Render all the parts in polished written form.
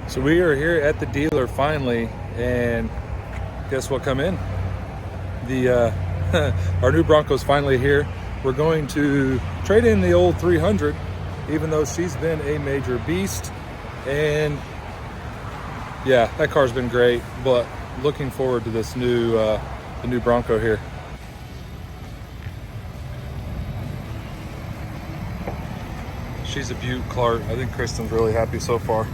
So we are here at the dealer finally, and guess what come in? The our new Bronco's finally here. We're going to trade in the old 300, even though she's been a major beast. And yeah, that car's been great, but looking forward to this new the new Bronco here. She's a beaut, Clark. I think Kristen's really happy so far.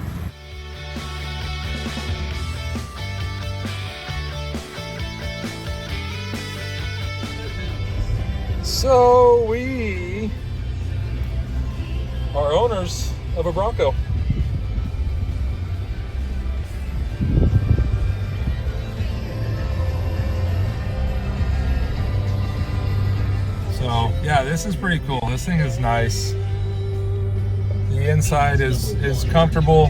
So we are owners of a Bronco. So yeah, this is pretty cool. This thing is nice. The inside is comfortable,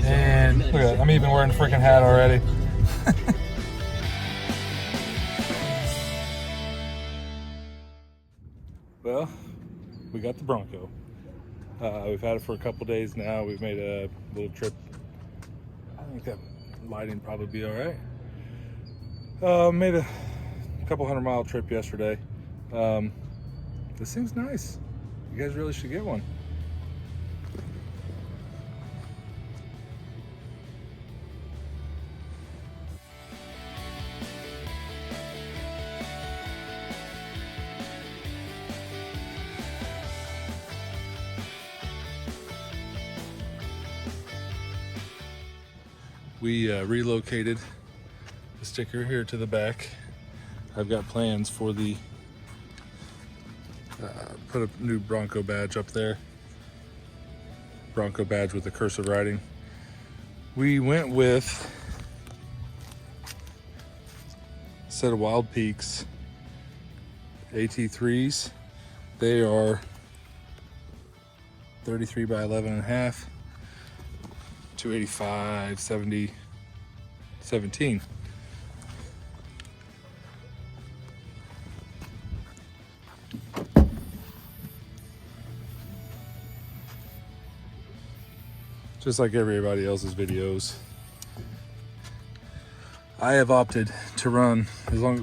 and look at that, I'm even wearing a freaking hat already. Well, we got the Bronco. We've had it for a couple days now. We've made a little trip. I think that lighting probably be all right. Made a couple 100-mile trip yesterday. This thing's nice. You guys really should get one. We relocated the sticker here to the back. I've got plans for the put a new Bronco badge up there. Bronco badge with the cursive writing. We went with a set of Wild Peaks AT3s. They are 33 by 11 and a half. 285, 70, 17. Just like everybody else's videos, I have opted to run, as long as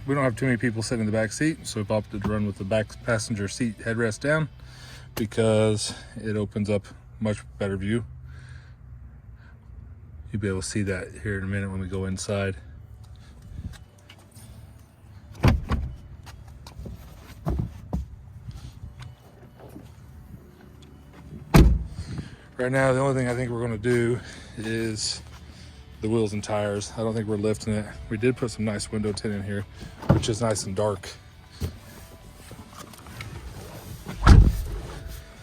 we don't have too many people sitting in the back seat, so I've opted to run with the back passenger seat headrest down because it opens up much better view. You'll be able to see that here in a minute when we go inside. Right now, the only thing I think we're going to do is the wheels and tires. I don't think we're lifting it. We did put some nice window tint in here, which is nice and dark.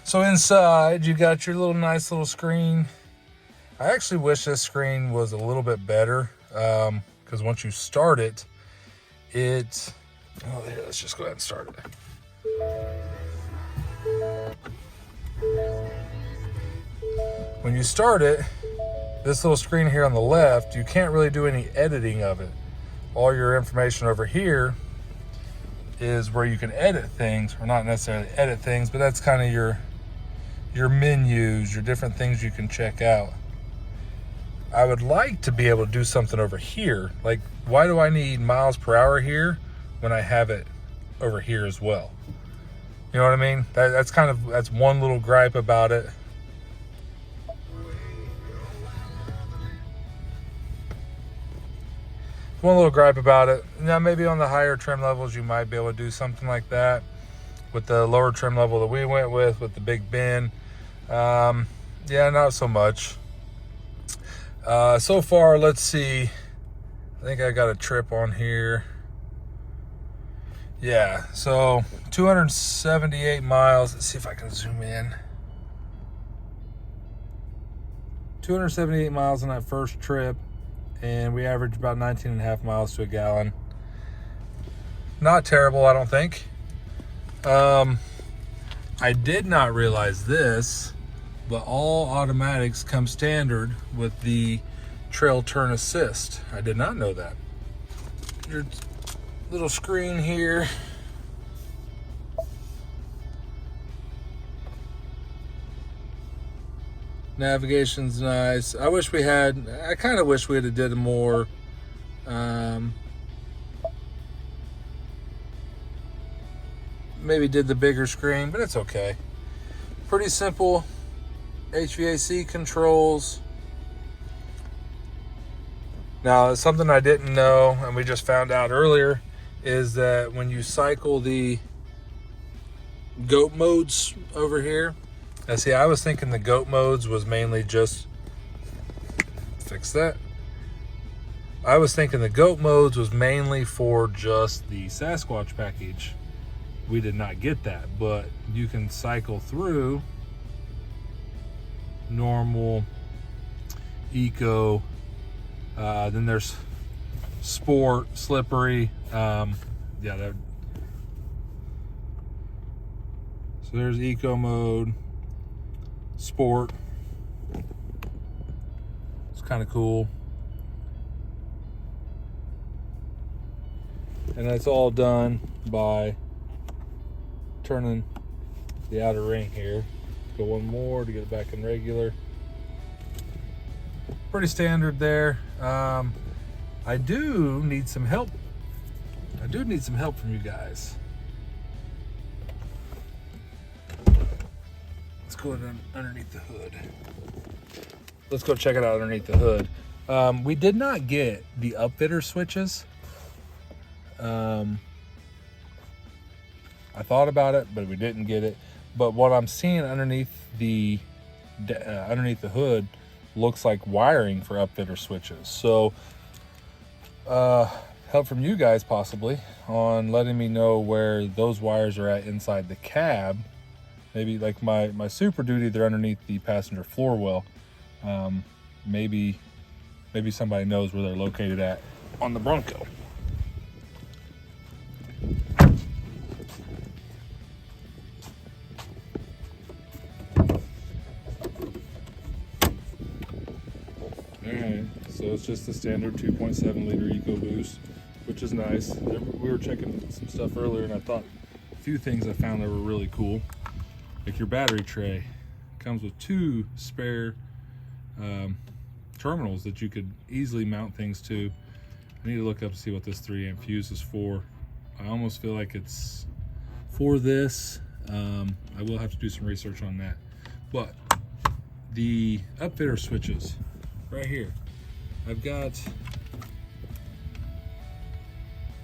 So inside, you got your nice little screen. I actually wish this screen was a little bit better, because once you start it, here, let's just go ahead and start it. When you start it, this little screen here on the left, you can't really do any editing of it. All your information over here is where you can edit things, or not necessarily edit things, but that's kind of your menus, your different things you can check out. I would like to be able to do something over here. Like, why do I need miles per hour here when I have it over here as well? You know what I mean? That's one little gripe about it. One little gripe about it. Now, maybe on the higher trim levels, you might be able to do something like that. With the lower trim level that we went with the Big Bend, yeah, not so much. So far, let's see. I think I got a trip on here. Yeah, so 278 miles. Let's see if I can zoom in. 278 miles on that first trip, and we averaged about 19.5 miles to a gallon. Not terrible, I don't think. I did not realize this, but all automatics come standard with the trail turn assist. I did not know that. Your little screen here. Navigation's nice. I kind of wish we had did more. Maybe did the bigger screen, but it's okay. Pretty simple HVAC controls. Now, something I didn't know, and we just found out earlier, is that when you cycle the G.O.A.T modes over here, now see, I was thinking the G.O.A.T modes was mainly just, fix that. I was thinking the G.O.A.T modes was mainly for just the Sasquatch package. We did not get that, but you can cycle through normal, eco, then there's sport, slippery. So there's eco mode, sport. It's kind of cool. And that's all done by turning the outer ring here. Go one more to get it back in regular. Pretty standard there. I do need some help. I do need some help from you guys. Let's go underneath the hood. Let's go check it out underneath the hood. We did not get the upfitter switches. I thought about it, but we didn't get it. But what I'm seeing underneath the hood looks like wiring for upfitter switches. So help from you guys possibly on letting me know where those wires are at inside the cab. Maybe like my Super Duty, they're underneath the passenger floor well. Maybe somebody knows where they're located at on the Bronco. Alright, so it's just the standard 2.7 liter EcoBoost, which is nice. We were checking some stuff earlier and I thought a few things I found that were really cool. Like your battery tray comes with 2 spare terminals that you could easily mount things to. I need to look up to see what this 3 amp fuse is for. I almost feel like it's for this. I will have to do some research on that. But the upfitter switches right here, I've got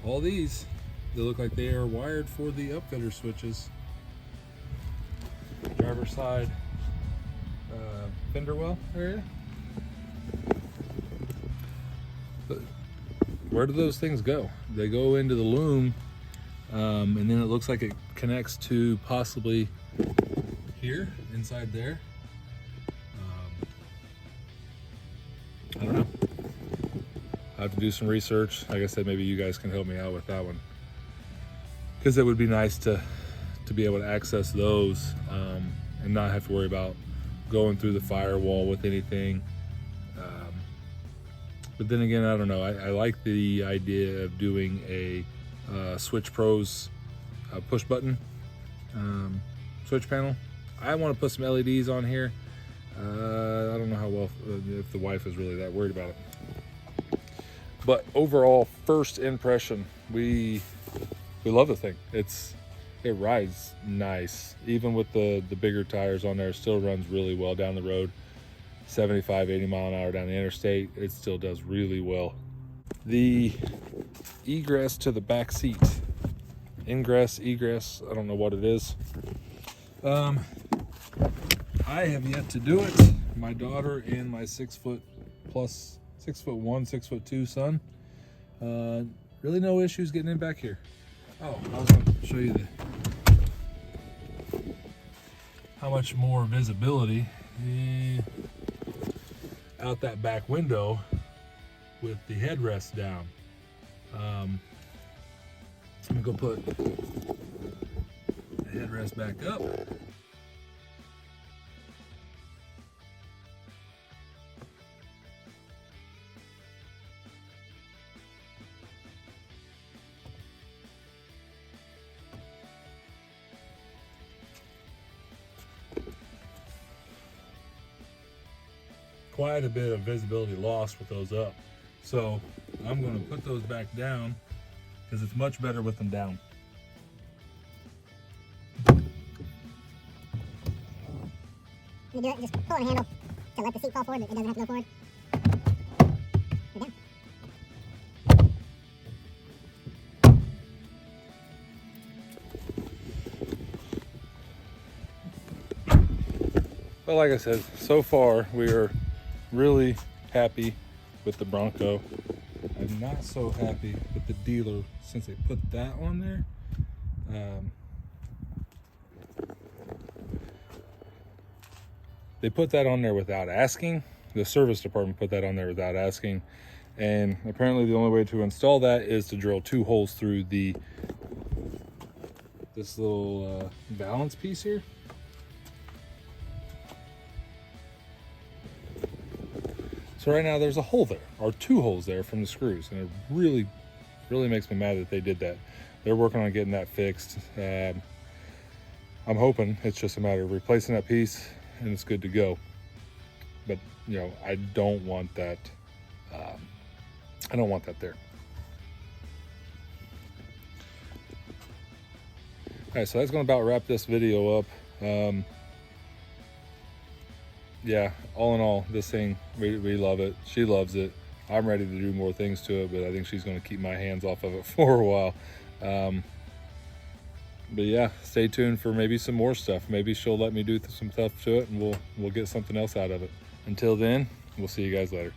all these. They look like they are wired for the upfitter switches. Driver side fender well area. But where do those things go? They go into the loom, and then it looks like it connects to possibly here, inside there. I don't know. I have to do some research. Like I said, maybe you guys can help me out with that one, because it would be nice to be able to access those and not have to worry about going through the firewall with anything. But then again, I don't know. I like the idea of doing a Switch Pros push button switch panel. I want to put some LEDs on here. I don't know how well, if the wife is really that worried about it. But overall, first impression, we love the thing. It rides nice. Even with the bigger tires on there, it still runs really well down the road. 75, 80 mile an hour down the interstate, it still does really well. The egress to the back seat, ingress, egress, I don't know what it is. I have yet to do it. My daughter and my 6'1", 6'2" son, really no issues getting in back here. Oh, I was going to show you how much more visibility out that back window with the headrest down. I'm gonna go put the headrest back up. quite a bit of visibility lost with those up. So I'm going to put those back down because it's much better with them down. You do it, just pull on the handle to let the seat fall forward, but it doesn't have to go forward. We're down. But like I said, so far we are really happy with the Bronco. I'm not so happy with the dealer since they put that on there. They put that on there without asking. The service department put that on there without asking. And apparently the only way to install that is to drill 2 holes through this little balance piece here. So right now there's a hole there, or 2 holes there from the screws, and it really makes me mad that they did that. They're working on getting that fixed. I'm hoping it's just a matter of replacing that piece and it's good to go. But you know, I don't want that. I don't want that there. All right, so that's going to about wrap this video up. Yeah, all in all, this thing, we love it. She loves it. I'm ready to do more things to it, but I think she's going to keep my hands off of it for a while. But yeah, stay tuned for maybe some more stuff. Maybe she'll let me do some stuff to it, and we'll get something else out of it. Until then, we'll see you guys later.